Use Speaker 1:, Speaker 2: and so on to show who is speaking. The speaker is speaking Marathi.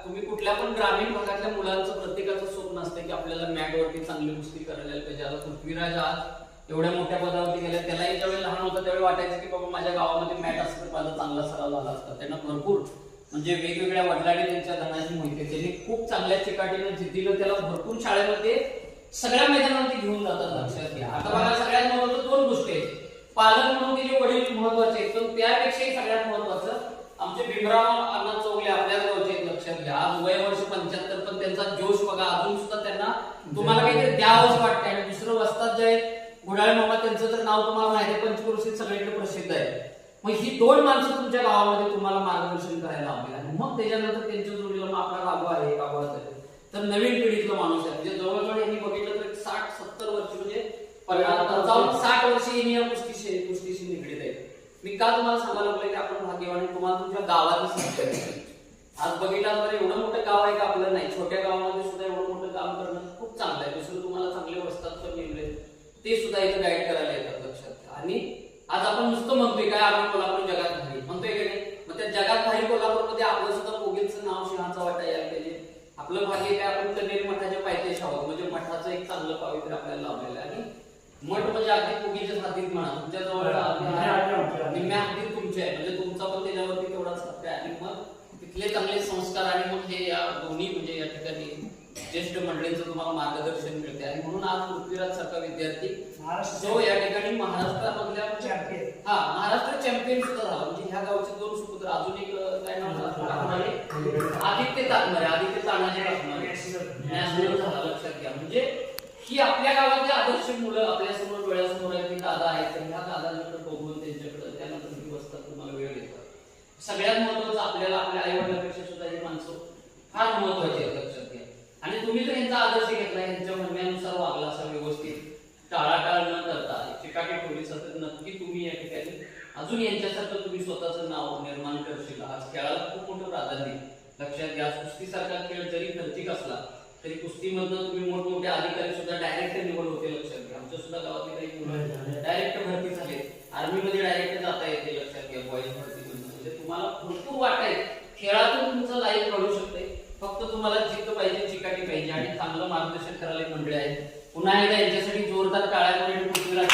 Speaker 1: तुम्ही कुठल्या पण ग्रामीण भागातल्या मुलांचं प्रत्येकाचं स्वप्न असतं की आपल्याला मॅटवरती चांगली कुस्ती करायला पाहिजे. आता पृथ्वीराज आज एवढ्या मोठ्या पदावरती गेल्या, त्यालाही ज्यावेळी लहान होता त्यावेळी वाटायचं की बाबा माझ्या गावामध्ये मॅट असतं तर माझा चांगला सराव झाला असता. त्यांना भरपूर म्हणजे वेगवेगळ्या वडिलांनी त्यांच्या धनाची माहिती, त्यांनी खूप चांगल्या चिकाटीनं जिद्दीनं त्याला भरपूर शाळेमध्ये सगळ्या मैदानावरती घेऊन जातात. लक्षात घ्या. आता बघा सगळ्यात महत्त्वाचं दोन गोष्टी आहेत. पालक म्हणून तिचे वडील महत्वाचे आहेत, पण त्यापेक्षाही सगळ्यात महत्वाचं आमचे भीमराव अण्णा चौगले आपल्याच गावचे आहेत. लक्षात घ्या. आज वय वर्ष 75, पण त्यांचा जोश बघा अजून सुद्धा त्यांना तुम्हाला काहीतरी द्यावंच वाटतं. आणि दुसरं वस्तात जे आहे गुडाळे मामा, त्यांचं तर नाव तुम्हाला माहिती आहे, पंचक्रोशीत सगळीकडे प्रसिद्ध आहे. मग ही दोन माणसं तुमच्या गावामध्ये तुम्हाला मार्गदर्शन करायला हवे. आणि मग त्याच्यानंतर त्यांच्या जोडीला मग आपला राघव आहे, गावात आहे, तर नवीन पिढीतला माणूस आहे. म्हणजे जवळजवळ यांनी बघितलं तर 60-70 वर्ष म्हणजे 60 वर्ष यांनी या कुस्तीशी निगडीत आहे. मी का तुम्हाला सांगायला लागलोय की आपण भाग्यवान, तुम्हाला तुमच्या गावाची संस्था आहे. आज बघितला तर एवढं मोठं गाव आहे का आपलं, नाही, छोट्या गावामध्ये सुद्धा एवढं मोठं काम करणं खूप चांगलं आहे. दुसरं तुम्हाला चांगले वस्तात पण नेमले, ते सुद्धा इथं गाईड करायला येतात. लक्षात. आणि आज आपण नुसतं म्हणतोय काय आम्ही कोल्हापूर जगात भारी म्हणतोय का नाही, मग त्या जगात भारी कोल्हापूरमध्ये आपलं सुद्धा पोगींचं नाव सिंहाचा वाटा यायला पाहिजे. आपलं भाग्य काय, आपण कनेरी मठाच्या पायथ्याशी आहोत, म्हणजे मठाचं एक चांगलं पावित्र्य आपल्याला लाभलेलं आहे. आणि मठ म्हणजे अगदी पोगीच्या हातीत म्हणा, तुमच्या जवळ निम्म्या हातीत तुमचे आहे, म्हणजे तुमचा पण त्याच्यावरती तेवढाच हक्क आहे. आणि मग तिथले चांगले संस्कार आणि मग हे या दोन्ही म्हणजे या ठिकाणी ज्येष्ठ मंडळींचं तुम्हाला मार्गदर्शन मिळते. आणि म्हणून आज पृथ्वीराज सारखा विद्यार्थी जो या ठिकाणी महाराष्ट्रामधल्या महाराष्ट्र चॅम्पियन सुद्धा झाला. म्हणजे ह्या गावचे दोन सुपुत्र, अजून एक काय नाव आदित्य तानाजी नॅशनल झाला. लक्षात घ्या. म्हणजे ही आपल्या गावातले आदर्श मुलं आपल्या समोर डोळ्यासमोर आहेत. दादा आहेत, ह्या दादांकडे बघून त्यांच्याकडे त्यानंतर ही वस्तात तुम्हाला वेळ देतात. सगळ्यात महत्वाचं आपल्याला आपल्या आई वडिलांपेक्षा सुद्धा ही माणसं फार महत्वाची आहेत. लक्षात घ्या. आणि तुम्ही जर यांचा आदर्श घेतला, यांच्या म्हणण्यानुसार वागला असा व्यवस्थित टाळाटाळ न करता चिकाटी ठेवली तर नक्की तुम्ही या ठिकाणी अजून यांच्यासारखं तुम्ही स्वतःचं नाव निर्माण करशील. आज खेळाला खूप मोठं प्राधान्य. लक्षात घ्या. कुस्तीसारखा खेळ जरी खर्चिक असला तरी कुस्तीमधनं तुम्ही मोठमोठे अधिकारी सुद्धा डायरेक्ट निवड होते. लक्षात घ्या. आमच्या सुद्धा गावातले काही मुलं डायरेक्ट भरती झाले, आर्मीमध्ये डायरेक्ट जाता येते. लक्षात घ्या. बॉईज भरतीमधून म्हणजे तुम्हाला भरपूर वाटाय खेळातून तुमचं लाईफ घडू शकते. फक्त तुम्हाला जिद्द पाहिजे, चिकाटी पाहिजे आणि चांगलं मार्गदर्शन करायला मंडळी आहे. पुन्हा एकदा यांच्यासाठी जोरदार टाळ्या पृथ्वीराज